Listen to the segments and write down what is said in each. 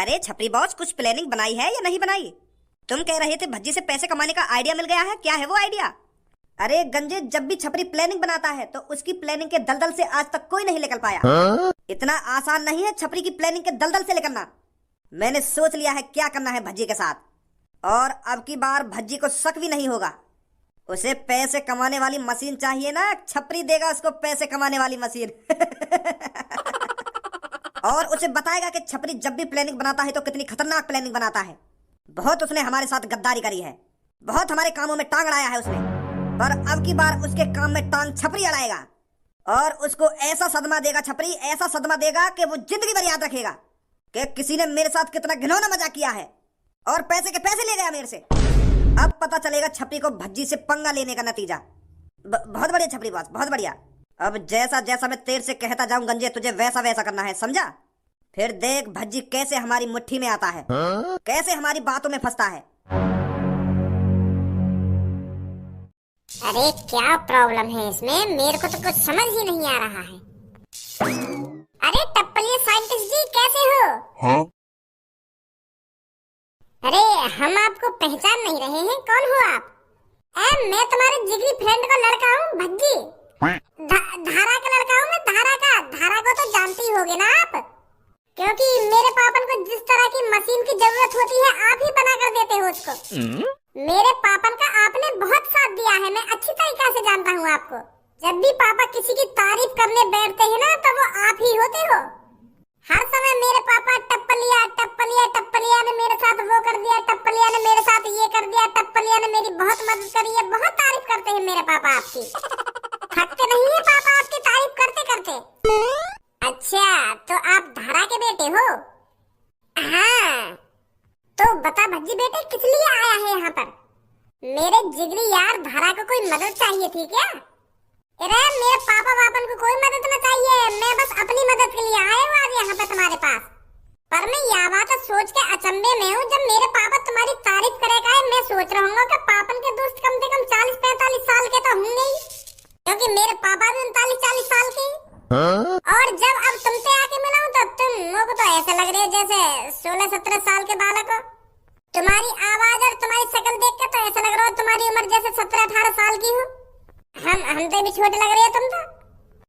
अरे छपरी बॉस, कुछ प्लानिंग बनाई है या नहीं बनाई? तुम कह रहे थे भज्जी से पैसे कमाने का आइडिया मिल गया है, क्या है वो आइडिया? अरे गंजे, जब भी छपरी प्लानिंग बनाता है तो उसकी प्लानिंग के दलदल से आज तक कोई नहीं निकल पाया। इतना आसान नहीं है छपरी की प्लानिंग के दलदल से निकलना। मैंने सोच लिया है क्या करना है भज्जी के साथ, और अब की बार भज्जी को शक भी नहीं होगा। उसे पैसे कमाने वाली मशीन चाहिए ना, छपरी देगा उसको पैसे कमाने वाली मशीन। और उसे बताएगा कि छपरी जब भी प्लानिंग बनाता है तो कितनी खतरनाक प्लानिंग बनाता है। बहुत उसने हमारे साथ गद्दारी करी है, बहुत हमारे कामों में टांग अड़ाया है उसने, पर अब की बार उसके काम में टांग छपरी अड़ाएगा और उसको ऐसा सदमा देगा छपरी, ऐसा सदमा देगा कि वो जिंदगी भर याद रखेगा कि किसी ने मेरे साथ कितना घिनौना मजाक किया है और पैसे के पैसे ले गया मेरे से। अब पता चलेगा छपरी को भज्जी से पंगा लेने का नतीजा। बहुत बढ़िया छपरी बॉस, बहुत बढ़िया। अब जैसा जैसा मैं तेरे से कहता जाऊं गंजे, तुझे वैसा वैसा करना है, समझा? फिर देख भज्जी कैसे हमारी मुट्ठी में आता है, कैसे हमारी बातों में फंसता है। अरे क्या प्रॉब्लम है इसमें, मेरे को तो कुछ समझ ही नहीं आ रहा है। अरे टप्पलिया साइंटिस्ट जी, कैसे हो? हाँ? अरे हम आपको पहचान नहीं रहे हैं, कौन हो आप? मैं तुम्हारे जिगरी फ्रेंड का लड़का हूँ भज्जी। धारा का लड़का हूँ मैं, धारा का। धारा को तो जानती होगे ना आप, क्योंकि मेरे पापन को जिस तरह की मशीन की जरूरत होती है आप ही बना कर देते हो उसको। मेरे पापन का आपने बहुत साथ दिया है, मैं अच्छी तरीके से जानता हूँ आपको। जब भी पापा किसी की तारीफ करने बैठते हैं ना तो वो आप ही होते हो। हर समय मेरे पापा टप्पलिया टप्पलिया टप्पलिया ने मेरे साथ वो कर दिया, टप्पलिया ने मेरे साथ ये कर दिया, टप्पलिया ने मेरी बहुत मदद करी है, बहुत तारीफ करते हैं मेरे पापा आपकी। थकते नहीं है पापा आपकी तारीफ करते करते। अच्छा, तो आप धारा के बेटे हो? हाँ, तो बता भज्जी बेटे, किस लिए आया है यहाँ पर? मेरे जिगरी यार धारा को कोई मदद चाहिए थी क्या? अरे मेरे पापा वापन को कोई मदद न चाहिए, मैं बस अपनी मदद के लिए आया हूँ आज यहाँ पे तुम्हारे पास। पर मैं यह बात सोच के अचंभे में हूँ, जब मेरे पापा तुम्हारी तारीफ करेगा मैं सोच रहूंगा कि पापन के दोस्त कम से कम 40-45 साल के तो होंगे ही, क्योंकि मेरे पापा भी 39-40 साल के। और जब अब तुमसे आके मिला हूँ तो तुम लोग तो ऐसे लग रहे हो जैसे 16-17 साल के बालक हो। तुम्हारी आवाज और तुम्हारी शक्ल देख के तो ऐसा लग रहा हो तुम्हारी उम्र जैसे 17-18 साल की हो। हम तो भी छोटे लग रहे हो तुम तो।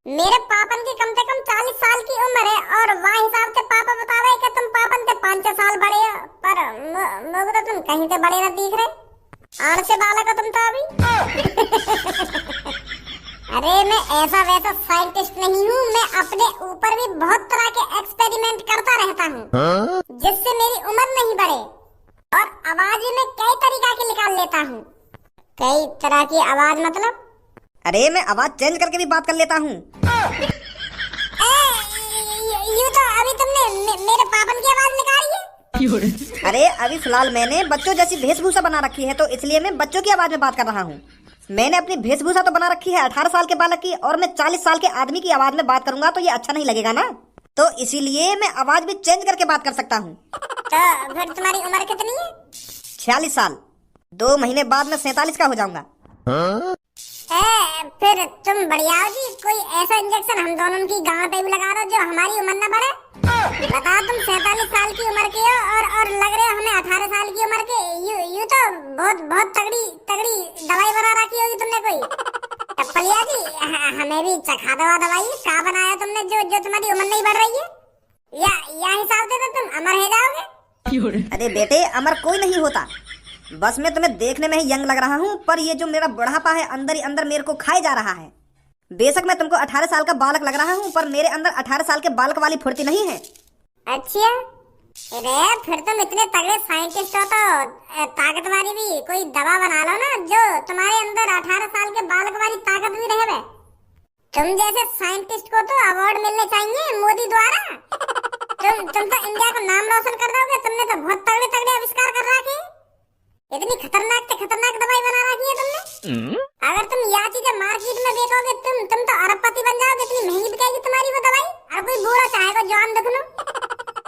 मेरे पापन की कम से कम 40 साल की उम्र है और वह हिसाब से पापा बता रहे कि तुम पापन से 5-6 साल बड़े हो, पर मुझे तो तुम कहीं से बड़े ना दिख रहे। आड़ से बालक हो तुम तो अभी। अरे मैं ऐसा वैसा साइंटिस्ट नहीं हूँ, मैं अपने ऊपर भी बहुत तरह के एक्सपेरिमेंट करता रहता हूँ जिससे मेरी उम्र नहीं बढ़े, और आवाज में कई तरीका की निकाल लेता हूँ। कई तरह की आवाज मतलब? अरे मैं आवाज चेंज करके भी बात कर लेता हूँ। यूँ तो अभी तुमने मेरे पापन की आवाज निकाली है। अरे अभी फिलहाल मैंने बच्चों जैसी वेशभूषा बना रखी है, तो इसलिए मैं बच्चों की आवाज में बात कर रहा हूँ। मैंने अपनी वेशभूषा तो बना रखी है 18 साल के बालक की, और मैं 40 साल के आदमी की आवाज में बात करूंगा तो ये अच्छा नहीं लगेगा ना, तो इसीलिए मैं आवाज भी चेंज करके बात कर सकता हूँ। तो फिर तुम्हारी उम्र कितनी है? 46 साल। 2 महीने बाद मैं 47 का हो जाऊंगा। फिर तुम बढ़िया हो जी, कोई ऐसा इंजेक्शन हम दोनों की गांव पे भी लगा दो जो हमारी उम्र न बढ़े। बताओ, तुम 47 साल की उम्र के हो और लग रहे हो हमें 18 साल की उम्र के। यू तो बहुत तगड़ी दवाई बना रखी होगी तुमने कोई। टप्पलिया जी, हमें भी चखा दवा दवाई क्या बनाया तुमने जो तुम्हारी उम्र नहीं बढ़ रही है, या हिसाब से तो तुम अमर हो जाओगे। अरे बेटे, अमर कोई नहीं होता, बस मैं तुम्हें देखने में ही यंग लग रहा हूँ, पर ये जो मेरा बुढ़ापा है अंदर ही अंदर मेरे को खाए जा रहा है। बेशक मैं तुमको 18 साल का बालक लग रहा हूँ, पर मेरे अंदर 18 साल के बालक वाली फुर्ती नहीं है। अच्छा, अरे फिर तुम इतने तगड़े साइंटिस्ट हो तो ताकत वाली भी कोई दवा बना लो ना जो तुम्हारे अंदर 18 साल के बालक वाली ताकत भी रहे। तुम जैसे साइंटिस्ट को तो अवार्ड मिलने चाहिए मोदी द्वारा। तुम तो इंडिया का नाम रोशन कर दोगे, तुमने तो बहुत तगड़े आविष्कार कर रखे। इतनी खतरनाक से खतरनाक दवाई बना रखी है तुमने। अगर तुम यह चीजें मार्केट में बेचोगे तुम तो अरबपति बन जाओगे, इतनी महंगी बिकेगी तुम्हारी वो दवाई, और कोई बूढ़ा चाहेगा जवान देख लो।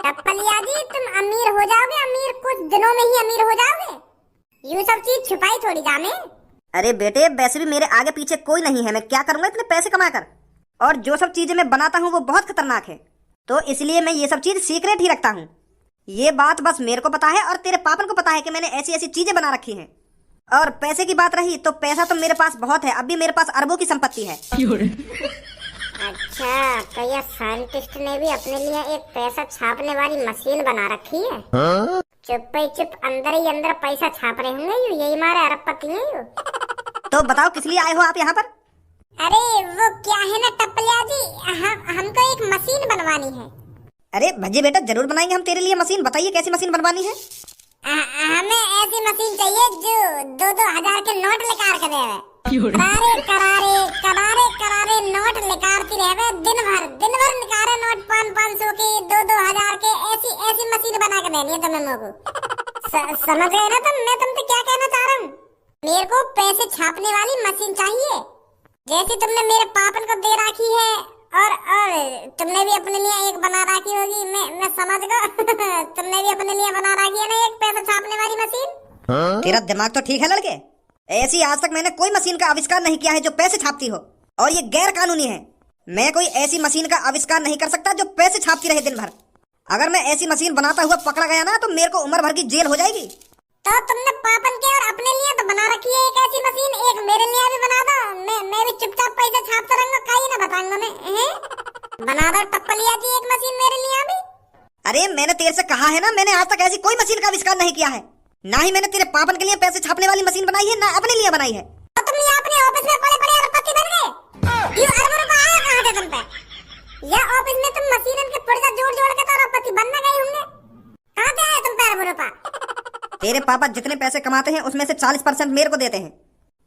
टप्पलिया जी, तुम अमीर हो जाओगे, अमीर कुछ दिनों में ही अमीर हो जाओगे। यूँ सब चीज छुपाई थोड़ी जामे। अरे बेटे, वैसे भी मेरे आगे पीछे कोई नहीं है, मैं क्या करूंगा इतने पैसे कमाकर, और जो सब चीजें मैं बनाता हूँ वो बहुत खतरनाक है, तो इसलिए मैं ये सब चीज सीक्रेट ही रखता हूँ। ये बात बस मेरे को पता है और तेरे पापन को पता है कि मैंने ऐसी ऐसी चीजें बना रखी हैं। और पैसे की बात रही तो पैसा तो मेरे पास बहुत है, अभी मेरे पास अरबों की संपत्ति है। अच्छा, तो ये साइंटिस्ट ने भी अपने लिए एक पैसा छापने वाली मशीन बना रखी है। चुप पे चुप अंदर ही अंदर पैसा छाप रहे होंगे यू, यही मारे अरबपति हैं यू। तो बताओ किस लिए आए हो आप यहाँ पर? अरे वो क्या है ना टपलिया जी, हमको एक मशीन बनवानी है। अरे भज्जी बेटा जरूर बनाएंगे हम तेरे लिए मशीन, बताइए कैसी मशीन बनवानी है? हमें ऐसी मशीन चाहिए जो 2-2 हजार के नोट निकाल के देवे। करारे करारे करारे करारे नोट निकालती रहे दिन भर निकाले नोट 500-500 के 2-2 हजार के, ऐसी ऐसी मशीन बना के देनी है तुम्हें लोगों। समझ गए ना तुम? मैं तुमसे क्या कहना चाह रहा हूँ? मेरे को पैसे छापने वाली मशीन चाहिए, जैसी तुमने मेरे पापन को दे रखी है और तुमने भी अपने लिए एक बना रखी होगी। मैं समझ गया तुमने भी अपने लिए बना रखी है ना एक पैसा छापने वाली मशीन। तेरा दिमाग तो ठीक है लड़के, ऐसी आज तक मैंने कोई मशीन का आविष्कार नहीं किया है जो पैसे छापती हो, और ये गैर कानूनी है। मैं कोई ऐसी मशीन का आविष्कार नहीं कर सकता जो पैसे छापती रहे दिन भर। अगर मैं ऐसी मशीन बनाता हुआ पकड़ा गया ना तो मेरे को उम्र भर की जेल हो जाएगी। तो तुमने पापन के और अपने लिए तो बना रखी है एक ऐसी मशीन, एक मेरे लिए भी बना दो। मैं भी चुपचाप पैसे छापता रहूंगा, कहीं ना बताऊंगा मैं। बना दो टप्पलिया जी एक मशीन मेरे लिए भी। अरे मैंने तेरे से कहा है ना, मैंने आज तक ऐसी कोई मशीन का आविष्कार नहीं किया है, ना ही मैंने तेरे पापन के लिए पैसे छापने वाली मशीन बनाई है, ना अपने लिए बनाई है। तो तुम ये अपने ऑफिस में बड़े बड़े अरबपति बन गए? ये अरबों रुपए आया कहाँ से तुम पे? या ऑफिस में तुम मशीन के पुर्जा जोड़ के तो अरबपति बन ना गए होंगे? कहाँ से आया तुम पे अरबों रुपए? तेरे पापा जितने पैसे कमाते हैं उसमें से 40% मेरे को देते हैं।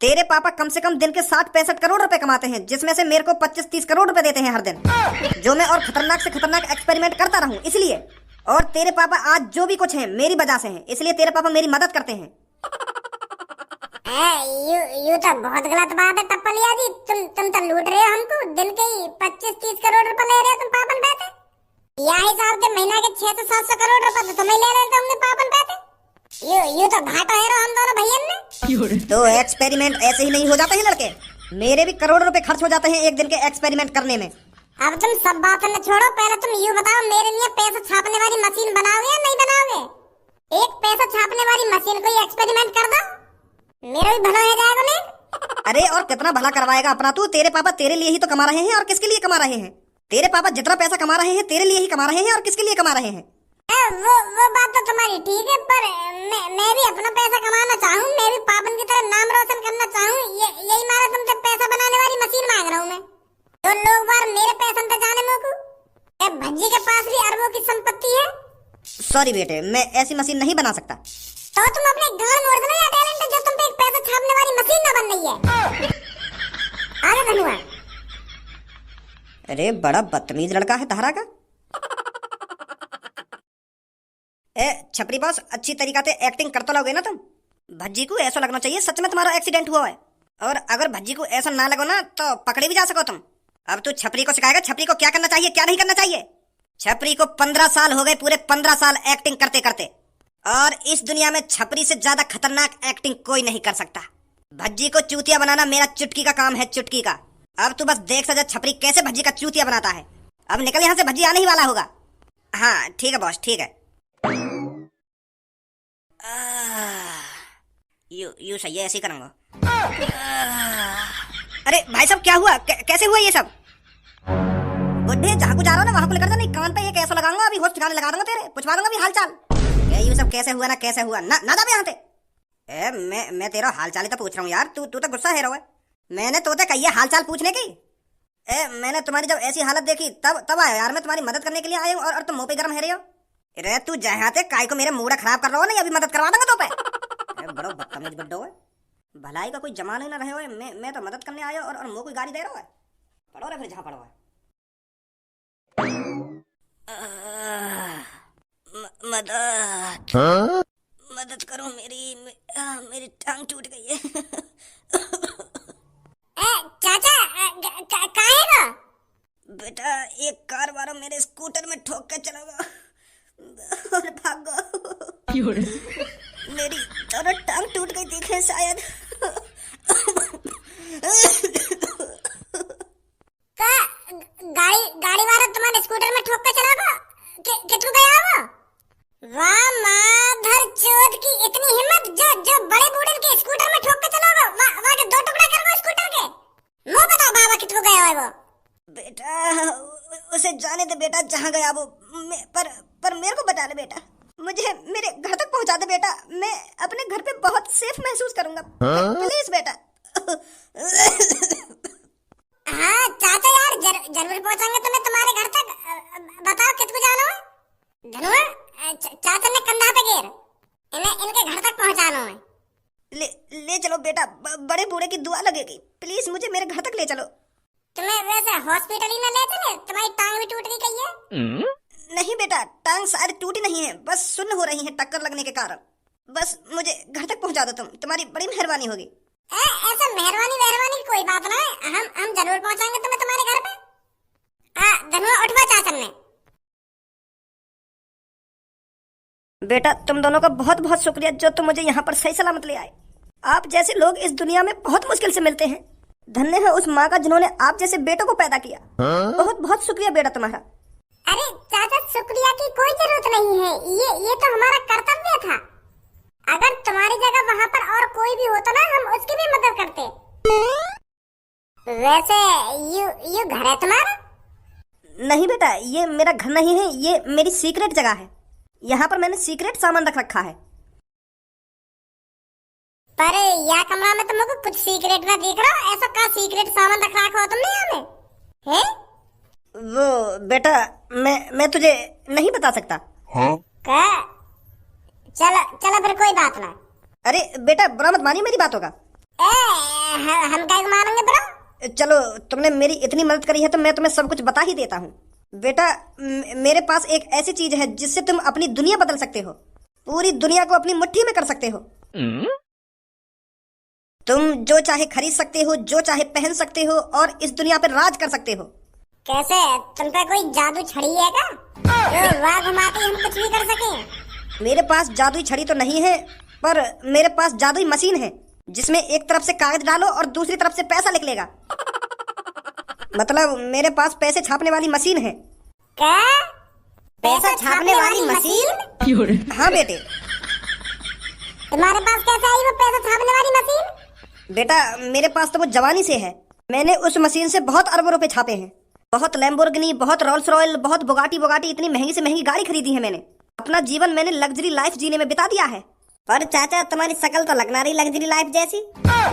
तेरे पापा कम से कम दिन के 60-65 करोड़ रुपए कमाते हैं, जिसमें से मेरे को 25-30 करोड़ रुपए देते हैं हर दिन, जो मैं और खतरनाक से खतरनाक एक्सपेरिमेंट करता रहूं इसलिए। और तेरे पापा आज जो भी कुछ है मेरी वजह से है, इसलिए तेरे पापा मेरी मदद करते हैं। यू तो बहुत गलत बात है टप्पलिया जी, तुम तो लूट रहे हो हमको। दिन के ही 25-30 करोड़ रुपए ले रहे हो तुम पापन पैसे। या हिसाब से महीना के 600-700 करोड़ रुपए तो तुम्हें ले रहे होंगे पापन पैसे। यू तो घाटा है हम दोनों भैया ने। तो एक्सपेरिमेंट ऐसे ही नहीं हो जाते हैं लड़के, मेरे भी करोड़ों रुपए खर्च हो जाते हैं एक दिन के एक्सपेरिमेंट करने में। अब तुम सब बातें न छोड़ो, पहले तुम यू बताओ मेरे लिए पैसा छापने वाली मशीन बनाओगे या नहीं बनाओगे? एक पैसा छापने वाली मशीन को एक्सपेरिमेंट कर दो, मेरा भी भला हो जाएगा नहीं? अरे और कितना भला करवाएगा अपना तू? तेरे पापा तेरे लिए ही तो कमा रहे हैं, और किसके लिए कमा रहे हैं? तेरे पापा जितना पैसा कमा रहे हैं तेरे लिए ही कमा रहे हैं, और किसके लिए कमा रहे हैं? वो बात तो तुम्हारी ठीक है, पर मैं भी अपना पैसा कमाना चाहूँ, मैं भी पापन की तरह नाम रोशन करना चाहूँ। यही मारा तुमसे पैसा बनाने वाली मशीन मांग रहा हूँ मैं। तो लोग बार मेरे पैसे पे जाने मोकू, भज्जी के पास भी अरबों की संपत्ति है। सॉरी बेटे, मैं ऐसी मशीन नहीं बना सकता। तो तुम अपने गाल मोड़ दो या टैलेंट है जो तुम पे एक पैसा छापने वाली मशीन ना बन रही है। आगे धनुआ। अरे बड़ा बदतमीज लड़का है तहरा का। छपरी बॉस, अच्छी तरीका से एक्टिंग करते लोगे ना तुम? भज्जी को ऐसा लगना चाहिए सच में तुम्हारा एक्सीडेंट हुआ है, और अगर भज्जी को ऐसा ना लगो ना तो पकड़े भी जा सको तुम। अब तू छपरी को सिखाएगा छपरी को क्या करना चाहिए क्या नहीं करना चाहिए। छपरी को 15 साल हो गए, पूरे 15 साल एक्टिंग करते करते, और इस दुनिया में छपरी से ज्यादा खतरनाक एक्टिंग कोई नहीं कर सकता। भज्जी को चूतिया बनाना मेरा चुटकी का काम है, चुटकी का। अब तू बस देख सजा छपरी कैसे भज्जी का चूतिया बनाता है। अब निकल यहाँ से, भज्जी आने ही वाला होगा। हाँ ठीक है बॉस, ठीक है। यू सही है, ऐसे ही करूंगा। अरे भाई साहब क्या हुआ, कैसे हुआ ये सब? बुढ़े जहाँ को जा रहा हो ना वहां को लेकर जा, नहीं कान पे ये कैसे लगाऊंगा, अभी होश ठिकाने लगा दूंगा तेरे, पूछवा दूंगा अभी हाल चाल। ये सब कैसे हुआ ना कैसे हुआ ना ना जा यहाँ से। मैं तेरा हाल चाल ही तो पूछ रहा हूँ यार, तू तो गुस्सा है रहा है। मैंने तो कही है हाल चाल पूछने की। मैंने तुम्हारी जब ऐसी हालत देखी तब आया यार, मैं तुम्हारी मदद करने के लिए आया हूँ, और तुम मुंह पे गर्म है रही हो। अरे तू जहाँ थे काय को मेरे मूड खराब कर रहा हो ना, अभी मदद करवा दूंगा तो पे। बड़ो बदतमीज बड्डो है, भलाई का कोई जमाना ही ना रहे हो। मैं तो मदद करने आया और मुंह कोई गाली दे रहा है। पढ़ो रे फिर जहाँ पढ़ो है। मदद करो, मेरी टांग टूट गई है। चाचा काहे गो? बेटा एक कार वाला मेरे स्कूटर में ठोक के चला गया और भाग गया। मेरी दोनों टांग टूट गई थी शायद। गाड़ी वाला तुम्हारे स्कूटर में ठोक के चला गया? कितने गया वो उसे जाने दे बेटा, जहाँ गया वो। पर मेरे को बता दे बेटा, मुझे मेरे घर तक पहुंचा दे बेटा। मैं अपने घर पे बहुत सेफ महसूस करूंगा। प्लीज बेटा। हाँ चाचा यार, जरूर पहुंचाएंगे तुम्हें तुम्हारे घर तक। बताओ कितने जाना है? धनुआ, चाचा ने कंधा पे घेर, इनके घर तक पहुंचाना है। ले चलो बेटा, बड़े बूढ़े की दुआ लगेगी। प्लीज मुझे मेरे घर तक ले चलो। तुम्हें वैसे हॉस्पिटल ही ना ले चले? तुम्हारी टांग भी टूट गई कही है। नहीं बेटा, टांग शायद टूटी नहीं है, बस सुन्न हो रही है टक्कर लगने के कारण। बस मुझे घर तक पहुंचा दो तुम, तुम्हारी बड़ी मेहरबानी होगी। ऐसा मेहरबानी की कोई बात ना है, हम जरूर पहुंचाएंगे तुम्हें तुम्हारे घर पे। धनुआ उठवा चाचा ने। बेटा तुम दोनों का बहुत बहुत शुक्रिया जो तुम मुझे यहाँ पर सही सलामत ले आए। आप जैसे लोग इस दुनिया में बहुत मुश्किल से मिलते हैं। धन्य है उस माँ का जिन्होंने आप जैसे बेटों को पैदा किया। बहुत बहुत शुक्रिया बेटा तुम्हारा। अरे चाचा, शुक्रिया की कोई जरूरत नहीं है, ये तो हमारा कर्तव्य था। अगर तुम्हारी जगह वहाँ पर और कोई भी होता ना, हम उसकी भी मदद करते। वैसे ये घर है तुम्हारा? नहीं बेटा, ये मेरा घर नहीं है, ये मेरी सीक्रेट जगह है। यहाँ पर मैंने सीक्रेट सामान रख रखा है। पर यह कमरा में तुमको कुछ सीक्रेट ना दिख रहा, ऐसा का सीक्रेट सामान रख रखा हो तुमने यहाँ में? हैं? वो बेटा मैं तुझे नहीं बता सकता। हाँ? क्या? चलो फिर कोई बात ना। अरे बेटा बुरा मत मानिए मेरी बातों का। हम क्या मानेंगे बुरा? चलो तुमने मेरी इतनी मदद करी है तो मैं तुम्हें सब कुछ बता ही देता हूँ। बेटा मेरे पास एक ऐसी चीज है जिससे तुम अपनी दुनिया बदल सकते हो, पूरी दुनिया को अपनी मुट्ठी में कर सकते हो। तुम जो चाहे खरीद सकते हो, जो चाहे पहन सकते हो और इस दुनिया पर राज कर सकते हो। कैसे? तुम पे कोई जादू छड़ी है क्या जो वाह घुमाते हम कुछ भी कर सकें? मेरे पास जादुई छड़ी तो नहीं है, पर मेरे पास जादुई मशीन है जिसमें एक तरफ से कागज डालो और दूसरी तरफ से पैसा निकलेगा। मतलब मेरे पास पैसे छापने वाली मशीन है। क्या? पैसा छापने वाली मशीन? हाँ बेटे। तुम्हारे पास कैसे आई वो पैसा छापने वाली मशीन? बेटा मेरे पास तो वो जवानी से है। मैंने उस मशीन से बहुत अरबों रुपए छापे हैं। बहुत लैम्बोर्गिनी, बहुत रोल्स रॉयल, बहुत बुगाटी, इतनी महंगी से महंगी गाड़ी खरीदी है मैंने। अपना जीवन मैंने लग्जरी लाइफ जीने में बिता दिया है। पर चाचा तुम्हारी शक्ल तो लगना रही लग्जरी लाइफ जैसी।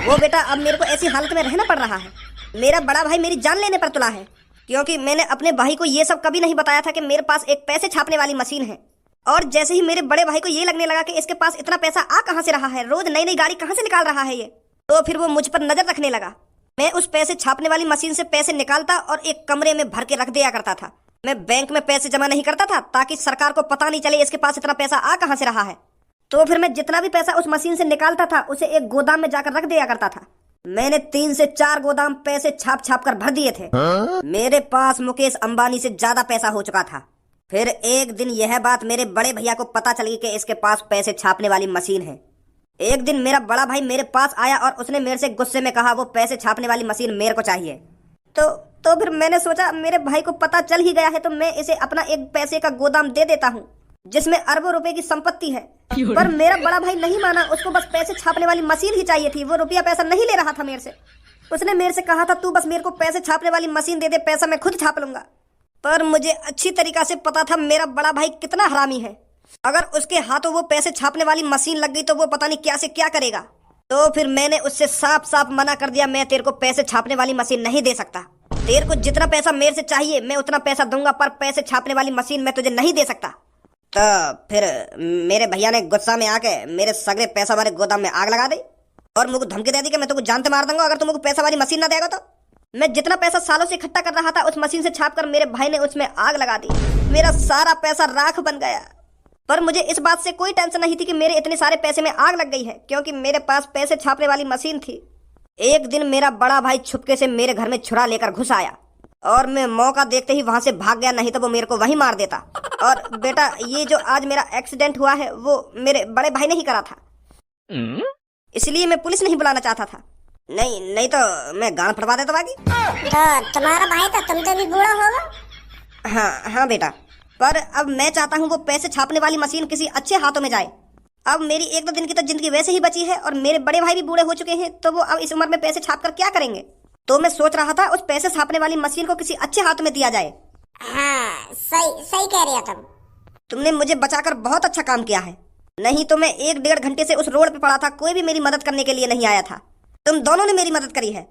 वो बेटा अब मेरे को ऐसी हालत में रहना पड़ रहा है। मेरा बड़ा भाई मेरी जान लेने पर तुला है, क्योंकि मैंने अपने भाई को ये सब कभी नहीं बताया था कि मेरे पास एक पैसे छापने वाली मशीन है। और जैसे ही मेरे बड़े भाई को ये लगने लगा कि इसके पास इतना पैसा आ कहाँ से रहा है, रोज नई नई गाड़ी कहाँ से निकाल रहा है ये, तो फिर वो मुझ पर नजर रखने लगा। मैं उस पैसे छापने वाली मशीन से पैसे निकालता और एक कमरे में भर के रख दिया करता था। मैं बैंक में पैसे जमा नहीं करता था ताकि सरकार को पता नहीं चले इसके पास इतना पैसा आ कहाँ से रहा है। तो फिर मैं जितना भी पैसा उस मशीन से निकालता था उसे एक गोदाम में जाकर रख दिया करता था। मैंने 3 से 4 गोदाम पैसे छाप छाप कर भर दिए थे। मेरे पास मुकेश अंबानी से ज्यादा पैसा हो चुका था। फिर एक दिन यह बात मेरे बड़े भैया को पता चली कि इसके पास पैसे छापने वाली मशीन है। एक दिन मेरा बड़ा भाई मेरे पास आया और उसने मेरे से गुस्से में कहा वो पैसे छापने वाली मशीन मेरे को चाहिए। तो फिर मैंने सोचा मेरे भाई को पता चल ही गया है तो मैं इसे अपना एक पैसे का गोदाम दे देता हूँ जिसमें अरबों रुपए की संपत्ति है। पर मेरा बड़ा भाई नहीं माना, उसको बस पैसे छापने वाली मशीन ही चाहिए थी। वो रुपया पैसा नहीं ले रहा था मेरे से। उसने मेरे से कहा था तू बस मेरे को पैसे छापने वाली मशीन दे दे, पैसा मैं खुद छाप लूंगा। पर मुझे अच्छी तरीका से पता था मेरा बड़ा भाई कितना हरामी है। अगर उसके हाथों वो पैसे छापने वाली मशीन लग गई तो वो पता नहीं क्या से क्या करेगा। तो फिर मैंने उससे साफ साफ मना कर दिया, मैं तेरे को पैसे छापने वाली मशीन नहीं दे सकता। तेरे को जितना पैसा मेरे से चाहिए मैं उतना पैसा दूंगा, पर पैसे छापने वाली मशीन मैं तुझे नहीं दे सकता। तो फिर मेरे भैया ने गुस्सा में आके मेरे सगरे पैसा वाले गोदाम में आग लगा दी और मुझे धमकी दे दी कि मैं तुमको जानते मार दूंगा अगर तुमको पैसा वाली मशीन ना देगा तो। मैं जितना पैसा सालों से इकट्ठा कर रहा था उस मशीन से छापकर मेरे भाई ने उसमें आग लगा दी। मेरा सारा पैसा राख बन गया। पर मुझे इस बात से कोई टेंशन नहीं थी कि मेरे इतने सारे पैसे में आग लग गई है, क्योंकि मेरे पास पैसे छापने वाली मशीन थी। एक दिन मेरा बड़ा भाई छुपके से मेरे घर में छुरा लेकर घुस आया और मैं मौका देखते ही वहां से भाग गया, नहीं तो वो मेरे को वहीं मार देता। और बेटा ये जो आज मेरा एक्सीडेंट हुआ है वो मेरे बड़े भाई ने ही करा था, इसलिए मैं पुलिस नहीं बुलाना चाहता था। नहीं तो मैं गान फटवा देता बाकी। तो तुम्हारा भाई तो तुमसे भी बूढ़ा होगा। हाँ बेटा, पर अब मैं चाहता हूँ वो पैसे छापने वाली मशीन किसी अच्छे हाथों में जाए। अब मेरी 1-2 दिन की तो जिंदगी वैसे ही बची है और मेरे बड़े भाई भी बूढ़े हो चुके हैं, तो वो अब इस उम्र में पैसे छाप कर क्या करेंगे। तो मैं सोच रहा था उस पैसे छापने वाली मशीन को किसी अच्छे हाथ में दिया जाए। हाँ सही सही कह रहे हो तुम। तुमने मुझे बचाकर बहुत अच्छा काम किया है, नहीं तो मैं 1-1.5 घंटे से उस रोड पे पड़ा था, कोई भी मेरी मदद करने के लिए नहीं आया था। तुम दोनों ने मेरी मदद करी है,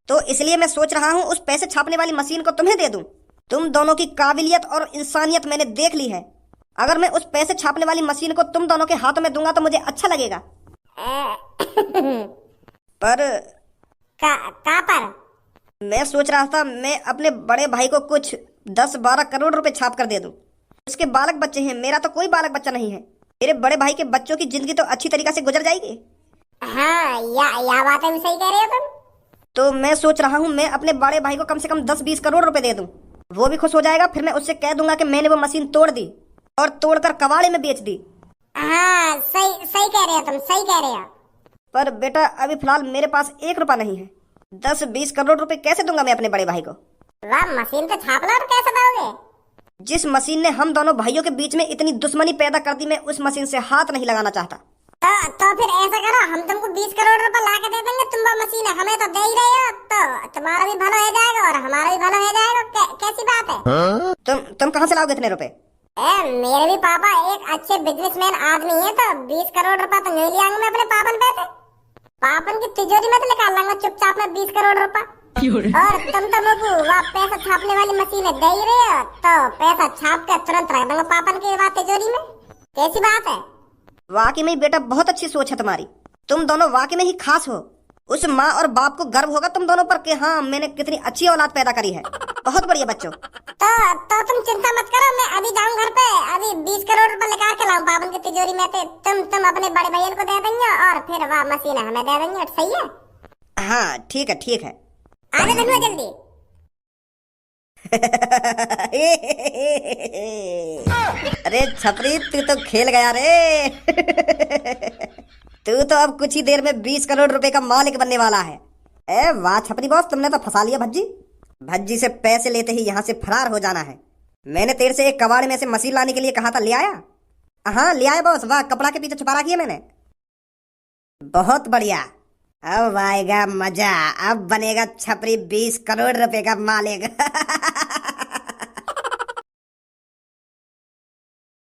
तो इसलिए मैं सोच रहा हूँ उस पैसे छापने वाली मशीन को तुम्हें दे दूं। तुम दोनों की काबिलियत और इंसानियत मैंने देख ली है। अगर मैं उस पैसे छापने वाली मशीन को तुम दोनों के हाथों में दूंगा तो मुझे अच्छा लगेगा। पर का पर? मैं सोच रहा था मैं अपने बड़े भाई को कुछ 10-12 करोड़ रुपए छाप कर दे दूं। उसके बालक बच्चे हैं, मेरा तो कोई बालक बच्चा नहीं है। मेरे बड़े भाई के बच्चों की जिंदगी तो अच्छी तरीके से गुजर जाएगी। हाँ या बातें भी सही कह रहे हो तुम। तो मैं सोच रहा हूँ मैं अपने बड़े भाई को कम से कम 10-20 करोड़ रुपए दे दूं, वो भी खुश हो जाएगा। फिर मैं उससे कह दूंगा कि मैंने वो मशीन तोड़ दी और तोड़कर कबाड़े में बेच दी। हाँ सही सही कह रहे हो तुम, सही कह रहे हो। पर बेटा अभी फिलहाल मेरे पास 1 रुपया नहीं है। 10-20 करोड़ रुपए कैसे दूंगा मैं अपने बड़े भाई को? वाह, मशीन तो छाप लो और कैसे दोगे? जिस मशीन ने हम दोनों भाइयों के बीच में इतनी दुश्मनी पैदा कर दी, मैं उस मशीन से हाथ नहीं लगाना चाहता। तो फिर ऐसा करो, हम तुमको 20 करोड़ रुपए ला के दे देंगे, तुम वो मशीन हमें तो दे ही रहे हो, तो तुम्हारा भी भला हो जाएगा और हमारा भी भला हो जाएगा। कैसी बात है? तुम कहाँ से लाओगे इतने रुपए? मेरे भी पापा एक अच्छे बिजनेसमैन आदमी है, तो 20 करोड़ रुपए तो नहीं लियांगा मैं अपने पापन पे से। पापन की तिजोरी में तो निकाल लाऊंगा चुपचाप में 20 करोड़ रुपए। और तुम तो मुझे वह पैसा छापने वाली मशीन दे ही रहे हो, तो पैसा छाप के तुरंत रख दूंगा पापन की वह तिजोरी में। कैसी बात है? वाकई में बेटा बहुत अच्छी सोच है तुम्हारी। तुम दोनों वाकई में ही खास हो। उस माँ और बाप को गर्व होगा तुम दोनों पर कि हाँ मैंने कितनी अच्छी औलाद पैदा करी है। बहुत बढ़िया बच्चों। तो तुम चिंता मत करो, मैं अभी जाऊँ घर पे, अभी 20 करोड़ रुपए लेकर के लाऊं पापन की तिजोरी में से। तुम अपने बड़े भैया को दे देंगे और फिर वह मशीन हमें दे देंगे। सही है? हाँ ठीक है ठीक है। आने धनुआ जल्दी। अरे छपरी तू तो खेल गया रे। तू तो अब कुछ ही देर में 20 करोड़ रुपए का मालिक बनने वाला है। ए वाह छपरी बॉस, तुमने तो फंसा लिया भज्जी। भज्जी से पैसे लेते ही यहाँ से फरार हो जाना है। मैंने तेरे से एक कबाड़ में से मशीन लाने के लिए कहा था, ले आया? हाँ ले आया बॉस। वाह, कपड़ा के पीछे छुपा रखी है मैंने। बहुत बढ़िया, अब आएगा मजा। अब बनेगा छपरी 20 करोड़ रुपए का मालिक।